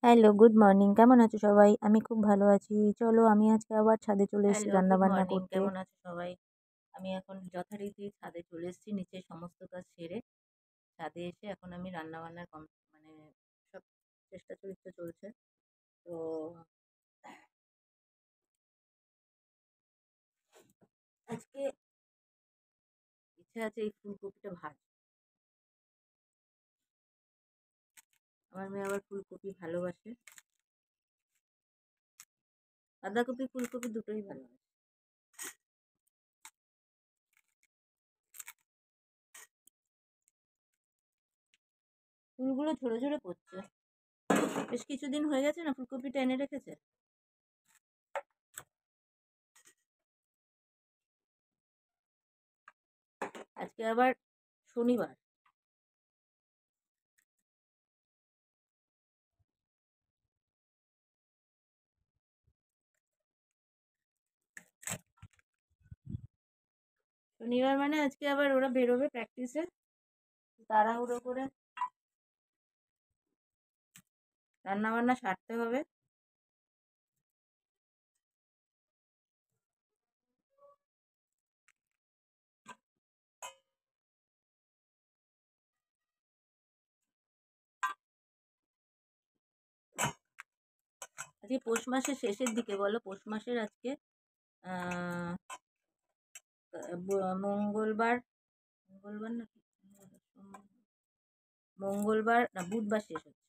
Hello, good morning. কেমন আছো সবাই? আমি খুব ভালো আছি। চলো আমি আজকে আবার ছাদে চলে এসেছি হ্যালো, গুড রান্নাবান্না মর্নিং। করতে। কেমন আছো সবাই? আমি এখন যথারীতি ছাদে চলে এসেছি। নিচের সমস্ত কাজ সেরে ছাদে এসে এখন আমি রান্নাবান্নার মানে সব চেষ্টা চরিত্র চলছে। তো আজকে ইচ্ছে আছে এই ফুলকপিটা আমার মেয়ে আবার ফুলকপি ভালোবাসে। বাঁধাকপি, ফুলকপি দুটোই ভালোবাসে। ফুলগুলো ঝরে ঝরে পড়ছে। বেশ কিছুদিন হয়ে গেছে না ফুলকপিটা এনে রেখেছে। আজকে আবার শনিবার। শনিবার মানে আজকে আবার ওরা বেরোবে প্র্যাকটিসে। তাড়াহুড়ো করে রান্নাবান্না সারতে হবে। আজকে পৌষ মাসের শেষের দিকে, বলো পৌষ মাসের আজকে আহ মঙ্গলবার, মঙ্গলবার না মঙ্গলবার না বুধবার শেষ হচ্ছে।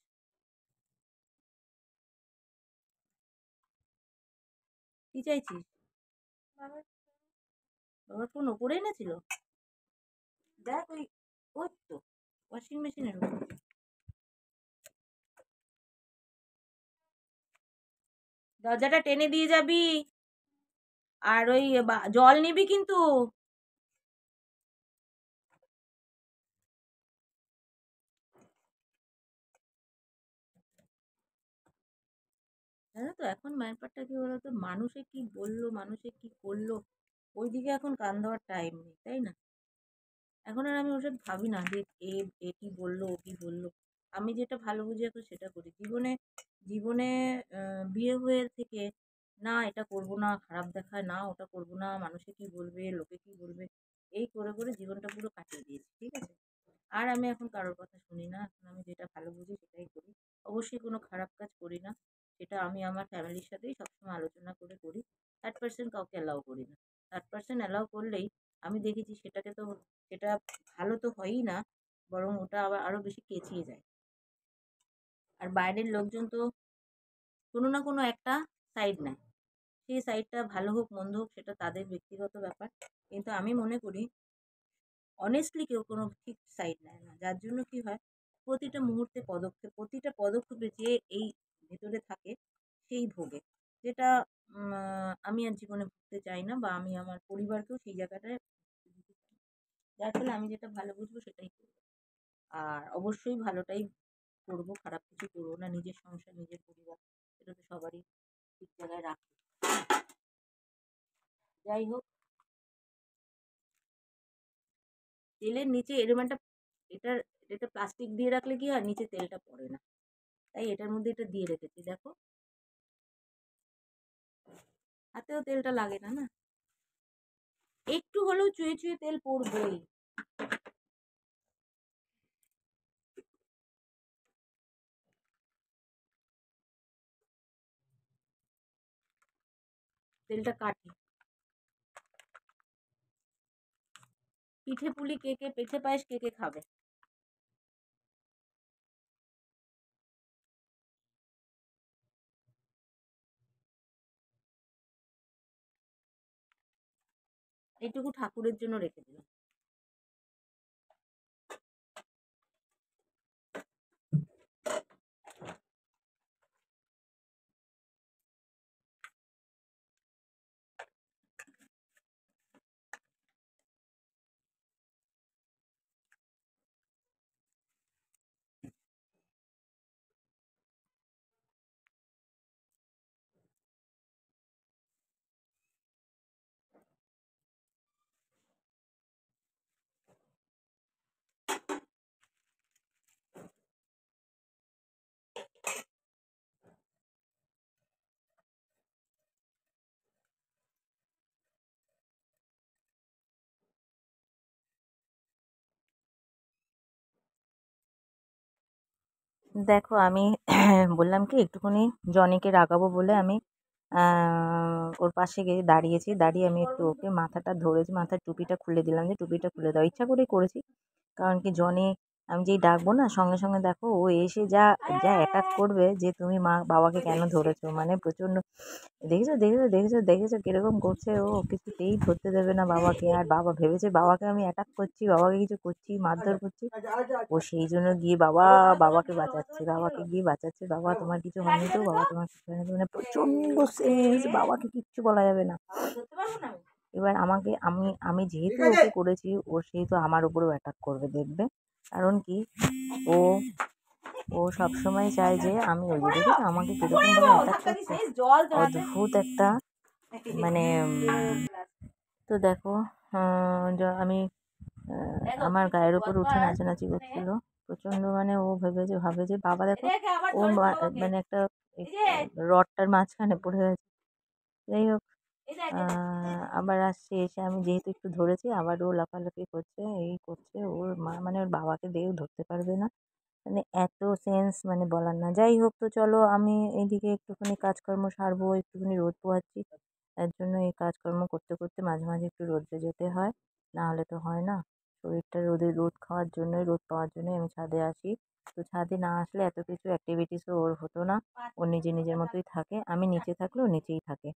কি চাইছিস? বাবার ফোন ওপরে এনেছিল। দেখ ওই, ওই তো ওয়াশিং মেশিনের উপর। দরজাটা টেনে দিয়ে যাবি। আর ওই জল নিবি কিন্তু। জানো তো এখন ব্যাপারটা কি বলতো, মানুষে কি বললো, মানুষে কি করলো, ওইদিকে এখন কান দেওয়ার টাইম নেই, তাই না? এখন আর আমি ওসব ভাবি না যে এ কি বললো, ও কি বললো। আমি যেটা ভালো বুঝি এখন সেটা করি জীবনে। জীবনে বিয়ে হয়ে থেকে না এটা করব না, খারাপ দেখায় না, ওটা করব না, মানুষে কি বলবে, লোকে কি বলবে, এই করে করে জীবনটা পুরো কাটিয়ে দিয়েছি, ঠিক আছে? আর আমি এখন কারোর কথা শুনি না। এখন আমি যেটা ভালো বুঝি সেটাই করি। অবশ্যই কোনো খারাপ কাজ করি না। সেটা আমি আমার ফ্যামিলির সাথেই সবসময় আলোচনা করে করি। থার্ড পার্সন কাউকে অ্যালাউ করি না। থার্ড পার্সন অ্যালাউ করলেই আমি দেখেছি সেটা ভালো তো হয়ই না, বরং ওটা আবার আরো বেশি পেঁচিয়ে যায়। আর বাইরের লোকজন তো কোনো না কোনো একটা সাইড নেয়। সেই সাইডটা ভালো হোক মন্দ হোক সেটা তাদের ব্যক্তিগত ব্যাপার। কিন্তু আমি মনে করি অনেস্টলি কেউ কোনো ঠিক সাইড নেয় না। যার জন্য কি হয়, প্রতিটা মুহূর্তে প্রতিটা পদক্ষেপে যে এই ভেতরে থাকে সেই ভোগে। যেটা আমি আর জীবনে ভুগতে চাই না, বা আমি আমার পরিবারকেও সেই জায়গাটায় দিতে চাই না। যার ফলে আমি যেটা ভালো বুঝবো সেটাই করবো। আর অবশ্যই ভালোটাই করবো, খারাপ কিছু করবো না। নিজের সংসার, নিজের পরিবার, এটা তো সবারই ঠিক জায়গায় রাখে। যাই হোক, তেলের নিচে এরকম একটা, এটার এটা প্লাস্টিক দিয়ে রাখলে কি হয়, নিচে তেলটা পড়ে না। তাই এটার মধ্যে এটা দিয়ে রেখেছি, দেখো। হাতেও তেলটা লাগে না, না? একটু হলেও চুয়ে চুয়ে তেল পড়বেই। তেলটা কাটি। পিঠে পুলি কে কে, পিঠে পায়েস কে কে খাবে? এইটুকু ঠাকুরের জন্য রেখে দিলাম। দেখো আমি বললাম কি একটুখানি জনিকে রাগাবো বলে আমি ওর পাশে গিয়ে দাঁড়িয়েছি, দাঁড়িয়ে আমি একটু ওকে মাথাটা ধরেছি, মাথার টুপিটা খুলে দিলাম যে টুপিটা খুলে দাও, ইচ্ছা করেই করেছি। কারণ কি জনি আমি যেই ডাকবো না সঙ্গে সঙ্গে দেখো ও এসে যা যা অ্যাটাক করবে যে তুমি মা বাবাকে কেন ধরেছো, মানে প্রচণ্ড দেখেছো দেখেছো দেখেছো দেখেছো কিরকম করছে ও, কিছুতেই ধরতে দেবে না বাবাকে। আর বাবা ভেবেছে বাবাকে আমি অ্যাটাক করছি, বাবাকে কিছু করছি, মারধর করছি। ও সেই জন্য গিয়ে বাবাকে বাঁচাচ্ছে, বাবাকে গিয়ে বাঁচাচ্ছে, বাবা তোমার কিছু হয়নি তো, বাবা তোমার কিছু হয়নি তো, মানে প্রচণ্ড সেন্স, বাবাকে কিচ্ছু বলা যাবে না। এবার আমাকে আমি আমি যেহেতু ওকে করেছি ও সেহেতু আমার উপরেও অ্যাটাক করবে দেখবে। কারণ কি ও ও সবসময় চায় যে আমি ওই যে দেখেছো আমাকে কীরকমভাবে অ্যাটাক করছে, অদ্ভুত একটা মানে তো দেখো আমি আমার গায়ের উপর উঠে নাচানাচি করছিল প্রচণ্ড, মানে ও ভাবে যে বাবা দেখো ও মানে একটা রডটার মাঝখানে পড়ে গেছে। যাই হোক আবার আসছে, এসে আমি যেহেতু একটু ধরেছি আবার ও লাফালাফি করছে, এই করছে, ওর মা মানে ওর বাবাকে দিয়েও ধরতে পারবে না, মানে এত সেন্স মানে বলার না। যাই হোক, তো চলো আমি এইদিকে একটুখানি কাজকর্ম সারবো, একটুখানি রোদ পোহাচ্ছি, তার জন্য এই কাজকর্ম করতে করতে মাঝে মাঝে একটু রোদে যেতে হয়, না হলে তো হয় না। শরীরটা রোদ খাওয়ার জন্যই, রোদ পাওয়ার জন্যই আমি ছাদে আসি। তো ছাদে না আসলে এত কিছু অ্যাক্টিভিটিসও ওর হতো না, ও নিজের মতোই থাকে, আমি নিচে থাকলেও নিচেই থাকে।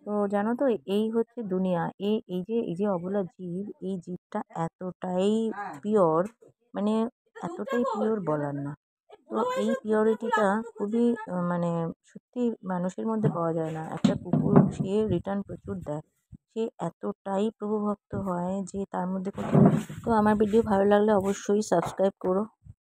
তো জানো তো এই হচ্ছে দুনিয়া, এই যে অবলা জীব, এই জীবটা এতটাই পিওর, মানে এতটাই পিওর বলার না। তো এই পিওরিটিটা খুবই মানে সত্যি মানুষের মধ্যে পাওয়া যায় না। একটা কুকুর সে রিটার্ন প্রচুর দেয়, সে এতটাই প্রভুভক্ত হয় যে তার মধ্যে কোনো। তো আমার ভিডিও ভালো লাগলে অবশ্যই সাবস্ক্রাইব করো।